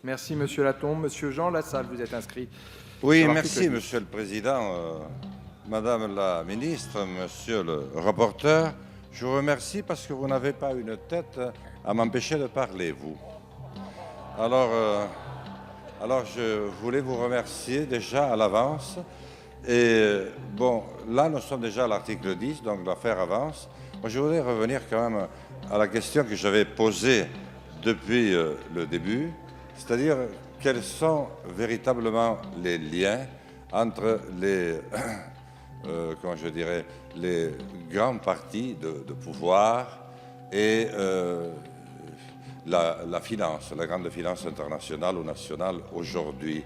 Merci, Monsieur Latombe. Monsieur Jean Lassalle, vous êtes inscrit. Oui, sur merci, l'article 10. Monsieur le Président. Madame la ministre, Monsieur le rapporteur, je vous remercie parce que vous n'avez pas une tête à m'empêcher de parler, vous. Alors, je voulais vous remercier déjà à l'avance. Et bon, là, nous sommes déjà à l'article 10, donc l'affaire avance. Moi, je voudrais revenir quand même à la question que j'avais posée depuis le début, c'est-à-dire quels sont véritablement les liens entre comment je dirais, les grands partis de pouvoir et la finance, la grande finance internationale ou nationale aujourd'hui.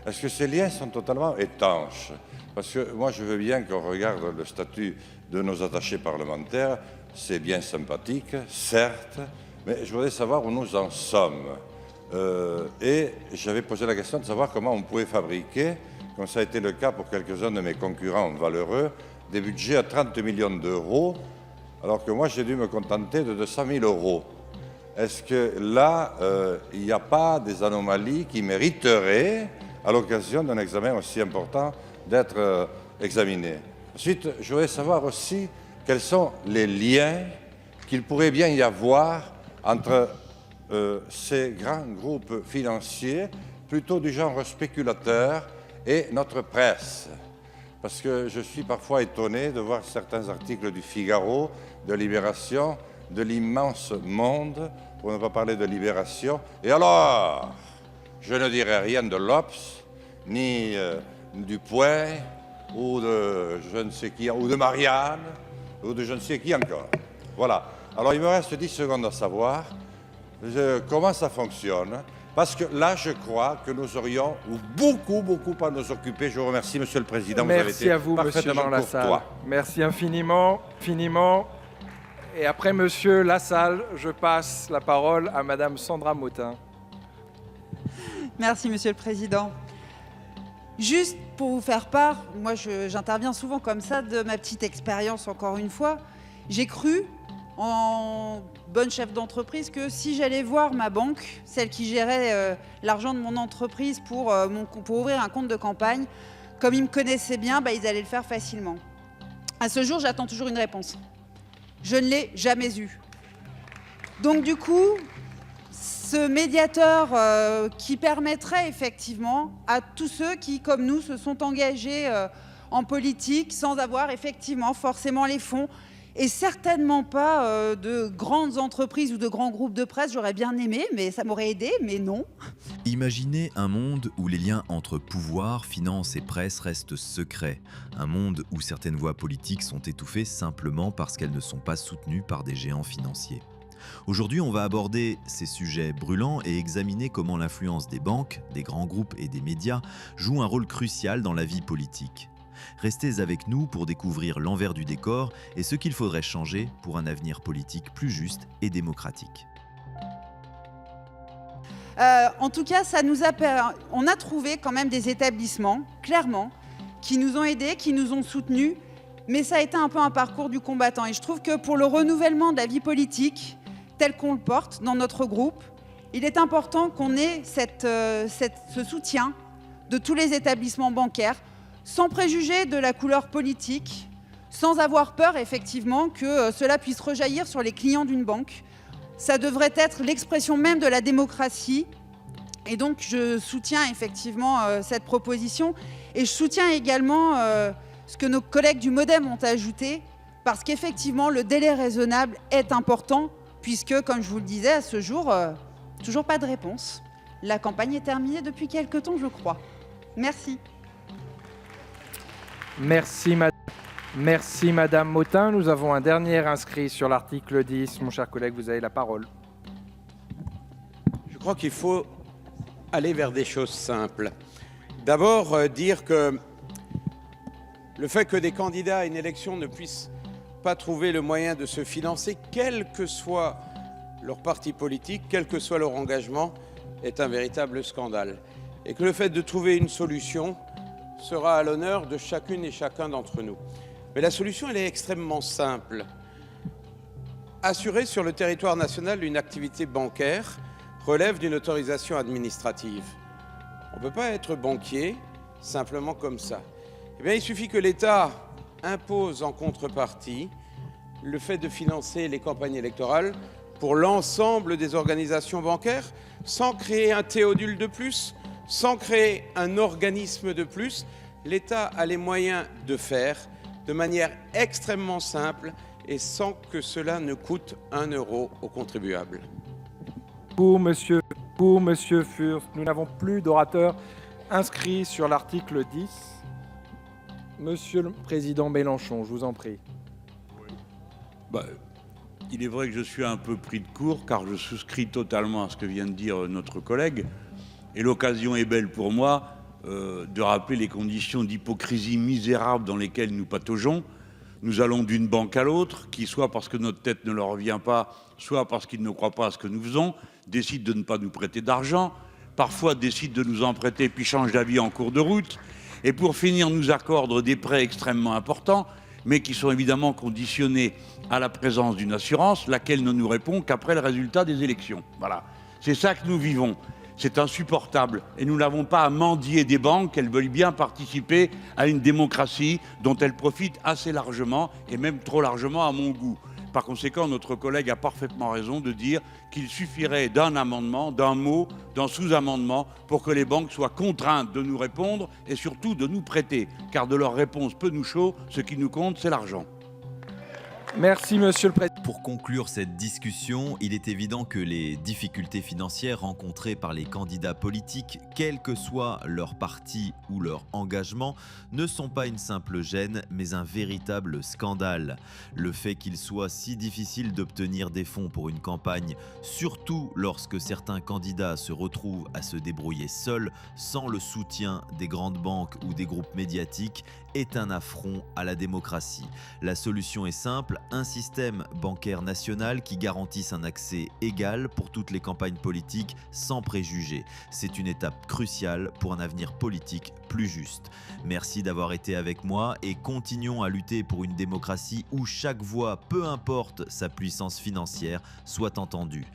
Est-ce que ces liens sont totalement étanches? Parce que moi, je veux bien qu'on regarde le statut de nos attachés parlementaires. C'est bien sympathique, certes, mais je voudrais savoir où nous en sommes. Et j'avais posé la question de savoir comment on pouvait fabriquer, comme ça a été le cas pour quelques-uns de mes concurrents valeureux, des budgets à 30 millions d'euros, alors que moi, j'ai dû me contenter de 200 000 euros. Est-ce que là, il n'y a pas des anomalies qui mériteraient, à l'occasion d'un examen aussi important, d'être examinés? Ensuite, je voudrais savoir aussi quels sont les liens qu'il pourrait bien y avoir entre ces grands groupes financiers, plutôt du genre spéculateur, et notre presse. Parce que je suis parfois étonné de voir certains articles du Figaro, de Libération, de l'immense Monde, pour ne pas parler de Libération. Et alors, je ne dirai rien de l'Obs, ni du Point, ou de je ne sais qui, ou de Marianne, ou de je ne sais qui encore. Voilà. Alors, il me reste 10 secondes à savoir comment ça fonctionne. Parce que là, je crois que nous aurions beaucoup à nous occuper. Je vous remercie, Monsieur le Président. Merci à vous, Monsieur Jean Lassalle. Merci infiniment. Et après Monsieur Lassalle, je passe la parole à Madame Sandra Motin. Merci, Monsieur le Président. Juste pour vous faire part, moi j'interviens souvent comme ça, de ma petite expérience encore une fois. J'ai cru, en bonne chef d'entreprise, que si j'allais voir ma banque, celle qui gérait l'argent de mon entreprise pour ouvrir un compte de campagne, comme ils me connaissaient bien, ils allaient le faire facilement. À ce jour, j'attends toujours une réponse. Je ne l'ai jamais eue. Donc du coup, ce médiateur qui permettrait effectivement à tous ceux qui, comme nous, se sont engagés en politique sans avoir effectivement forcément les fonds, et certainement pas de grandes entreprises ou de grands groupes de presse. J'aurais bien aimé, mais ça m'aurait aidé, mais non. Imaginez un monde où les liens entre pouvoir, finance et presse restent secrets. Un monde où certaines voix politiques sont étouffées simplement parce qu'elles ne sont pas soutenues par des géants financiers. Aujourd'hui, on va aborder ces sujets brûlants et examiner comment l'influence des banques, des grands groupes et des médias joue un rôle crucial dans la vie politique. Restez avec nous pour découvrir l'envers du décor et ce qu'il faudrait changer pour un avenir politique plus juste et démocratique. En tout cas, on a trouvé quand même des établissements, clairement, qui nous ont aidés, qui nous ont soutenus, mais ça a été un peu un parcours du combattant. Et je trouve que pour le renouvellement de la vie politique, tel qu'on le porte dans notre groupe, il est important qu'on ait ce soutien de tous les établissements bancaires, sans préjuger de la couleur politique, sans avoir peur effectivement que cela puisse rejaillir sur les clients d'une banque. Ça devrait être l'expression même de la démocratie. Et donc je soutiens effectivement cette proposition. Et je soutiens également ce que nos collègues du MoDem ont ajouté, parce qu'effectivement le délai raisonnable est important, puisque, comme je vous le disais, à ce jour, toujours pas de réponse. La campagne est terminée depuis quelque temps, je crois. Merci. Merci Madame Motin. Nous avons un dernier inscrit sur l'article 10. Mon cher collègue, vous avez la parole. Je crois qu'il faut aller vers des choses simples. D'abord, dire que le fait que des candidats à une élection ne puissent pas trouver le moyen de se financer, quel que soit leur parti politique, quel que soit leur engagement, est un véritable scandale. Et que le fait de trouver une solution sera à l'honneur de chacune et chacun d'entre nous. Mais la solution, elle est extrêmement simple. Assurer sur le territoire national une activité bancaire relève d'une autorisation administrative. On ne peut pas être banquier simplement comme ça. Eh bien, il suffit que l'État impose en contrepartie le fait de financer les campagnes électorales pour l'ensemble des organisations bancaires, sans créer un théodule de plus, sans créer un organisme de plus. L'État a les moyens de faire de manière extrêmement simple et sans que cela ne coûte 1 euro aux contribuables. Pour Monsieur Furst, nous n'avons plus d'orateurs inscrits sur l'article 10. Monsieur le Président Mélenchon, je vous en prie. Il est vrai que je suis un peu pris de court car je souscris totalement à ce que vient de dire notre collègue. Et l'occasion est belle pour moi de rappeler les conditions d'hypocrisie misérable dans lesquelles nous pataugeons. Nous allons d'une banque à l'autre, qui, soit parce que notre tête ne leur revient pas, soit parce qu'ils ne croient pas à ce que nous faisons, décident de ne pas nous prêter d'argent, parfois décident de nous en prêter puis changent d'avis en cours de route, et pour finir nous accordent des prêts extrêmement importants, mais qui sont évidemment conditionnés à la présence d'une assurance, laquelle ne nous répond qu'après le résultat des élections. Voilà, c'est ça que nous vivons. C'est insupportable et nous n'avons pas à mendier des banques, elles veulent bien participer à une démocratie dont elles profitent assez largement et même trop largement à mon goût. Par conséquent, notre collègue a parfaitement raison de dire qu'il suffirait d'un amendement, d'un mot, d'un sous-amendement pour que les banques soient contraintes de nous répondre et surtout de nous prêter, car de leur réponse peu nous chaud, ce qui nous compte, c'est l'argent. Merci, Monsieur le Président. Pour conclure cette discussion, il est évident que les difficultés financières rencontrées par les candidats politiques, quel que soit leur parti ou leur engagement, ne sont pas une simple gêne, mais un véritable scandale. Le fait qu'il soit si difficile d'obtenir des fonds pour une campagne, surtout lorsque certains candidats se retrouvent à se débrouiller seuls, sans le soutien des grandes banques ou des groupes médiatiques, est un affront à la démocratie. La solution est simple, un système bancaire national qui garantisse un accès égal pour toutes les campagnes politiques sans préjugés. C'est une étape cruciale pour un avenir politique plus juste. Merci d'avoir été avec moi et continuons à lutter pour une démocratie où chaque voix, peu importe sa puissance financière, soit entendue.